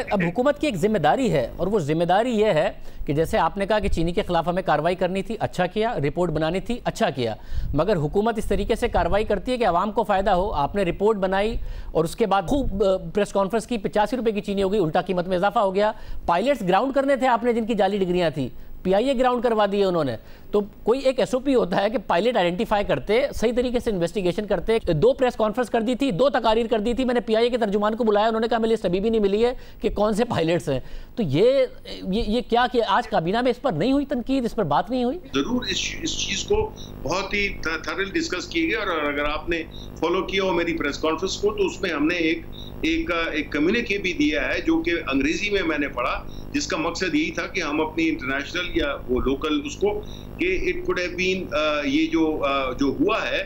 अब हुकूमत की एक जिम्मेदारी है और वो जिम्मेदारी ये है कि जैसे आपने कहा कि चीनी के खिलाफ हमें कार्रवाई करनी थी, अच्छा किया, रिपोर्ट बनानी थी, अच्छा किया, मगर हुकूमत इस तरीके से कार्रवाई करती है कि आवाम को फ़ायदा हो। आपने रिपोर्ट बनाई और उसके बाद खूब प्रेस कॉन्फ्रेंस की, 85 रुपये की चीनी हो गई, उल्टा कीमत में इजाफा हो गया। पायलट्स ग्राउंड करने थे आपने जिनकी जाली डिग्रियाँ थी, पीआईए ग्राउंड करवा दिए उन्होंने। तो कोई एक एसओपी होता है कि पायलट आइडेंटिफाई करते, सही तरीके से इन्वेस्टिगेशन करते। 2 प्रेस कॉन्फ्रेंस कर दी थी, 2 तकारीर कर दी थी। मैंने पीआईए के तर्जुमान को बुलाया, उन्होंने कहा मेरी लिस्ट अभी भी नहीं मिली है कि कौन से पायलट्स हैं। तो ये क्या कि आज काबीना में इस पर नहीं हुई तनकीद, इस पर बात नहीं हुई? जरूर इस चीज को बहुत ही थरली डिस्कस की गई और अगर आपने फॉलो किया हो मेरी प्रेस कॉन्फ्रेंस को तो उसमें हमने एक कम्युनिके भी दिया है जो कि अंग्रेजी में मैंने पढ़ा, जिसका मकसद यही था कि हम अपनी इंटरनेशनल या वो लोकल उसको कि इट कुड हैव बीन ये जो हुआ है,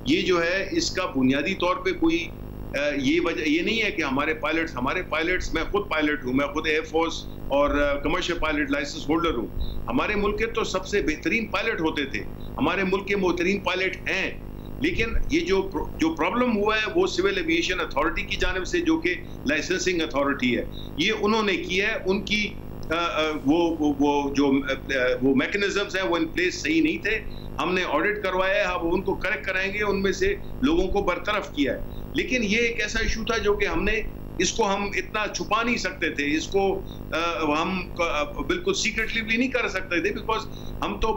ये जो है इसका बुनियादी तौर पे कोई ये वजह ये नहीं है कि हमारे पायलट्स, मैं खुद पायलट हूँ, मैं खुद एयरफोर्स और कमर्शियल पायलट लाइसेंस होल्डर हूँ। हमारे मुल्क के तो सबसे बेहतरीन पायलट होते थे, हमारे मुल्क के बेहतरीन पायलट हैं, लेकिन ये जो प्रॉब्लम हुआ है वो सिविल एविएशन अथॉरिटी की जानिब से, जो कि लाइसेंसिंग अथॉरिटी है, ये उन्होंने किया है। उनकी वो मैकेनिज्म्स हैं वो इन प्लेस सही नहीं थे। हमने ऑडिट करवाया है, अब उनको करेक्ट कराएंगे, उनमें से लोगों को बरतरफ किया है। लेकिन ये एक ऐसा इशू था जो कि इसको हम इतना छुपा नहीं सकते थे, इसको हम बिल्कुल सीक्रेटली भी नहीं कर सकते थे, बिकॉज हम तो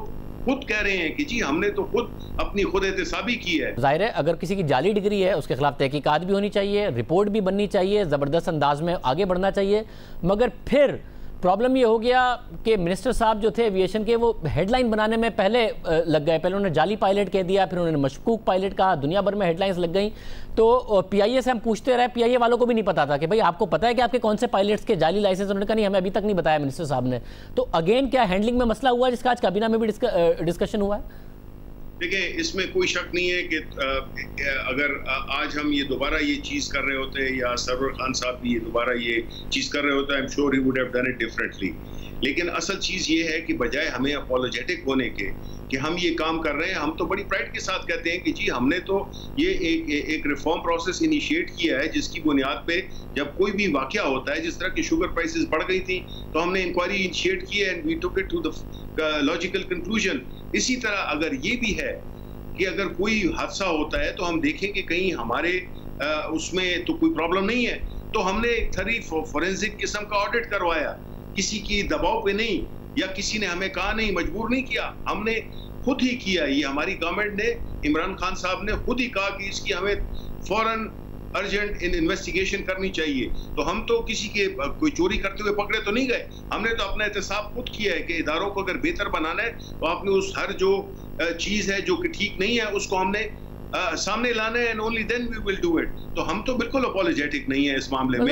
खुद कह रहे हैं कि जी हमने तो खुद एहतसाबी की है। जाहिर है अगर किसी की जाली डिग्री है उसके खिलाफ तहकीकात भी होनी चाहिए, रिपोर्ट भी बननी चाहिए, ज़बरदस्त अंदाज में आगे बढ़ना चाहिए। मगर फिर प्रॉब्लम ये हो गया कि मिनिस्टर साहब जो थे एविएशन के, वो हेडलाइन बनाने में पहले लग गए। पहले उन्होंने जाली पायलट कह दिया, फिर उन्होंने मशकूक पायलट कहा, दुनिया भर में हेडलाइंस लग गई। तो पीआईए से हम पूछते रहे, पीआईए वालों को भी नहीं पता था कि भाई आपको पता है कि आपके कौन से पायलट्स के जाली लाइसेंस? उन्होंने कहा नहीं, हमें अभी तक नहीं बताया मिनिस्टर साहब ने। तो अगेन क्या हैंडलिंग में मसला हुआ जिसका आज काबीना में भी डिस्कशन हुआ है? देखिए, इसमें कोई शक नहीं है कि अगर आज हम ये दोबारा ये चीज़ कर रहे होते या सरवर खान साहब भी ये दोबारा ये चीज़ कर रहे होते, I am sure he would have done it differently. लेकिन असल चीज़ ये है कि बजाय हमें अपोलोजेटिक होने के कि हम ये काम कर रहे हैं, हम तो बड़ी प्राइड के साथ कहते हैं कि जी हमने तो ये एक रिफॉर्म प्रोसेस इनिशिएट किया है, जिसकी बुनियाद पे जब कोई भी वाकया होता है, जिस तरह की शुगर प्राइसेस बढ़ गई थी तो हमने इंक्वायरी इनिशिएट की है and we took it to the logical conclusion. इसी तरह अगर ये भी है कि अगर कोई हादसा होता है तो हम देखें कि कहीं हमारे उसमें तो कोई प्रॉब्लम नहीं है, तो हमने एक थरी फोरेंसिक किस्म का ऑडिट करवाया, किसी की दबाव पे नहीं, या किसी ने हमें कहा नहीं, मजबूर नहीं किया, हमने खुद ही किया। ये हमारी गवर्नमेंट ने, इमरान खान साहब ने खुद ही कहा कि इसकी हमें फौरन अर्जेंट इन्वेस्टिगेशन करनी चाहिए। तो हम तो किसी के कोई चोरी करते हुए पकड़े तो नहीं गए, हमने तो अपना एहतसाब खुद किया है कि इदारों को अगर बेहतर बनाना है तो आपने उस हर जो चीज़ है जो कि ठीक नहीं है उसको हमने सामने लाना है, and only then we will do it. तो हम तो बिल्कुल अपोलोजेटिक नहीं है इस मामले में।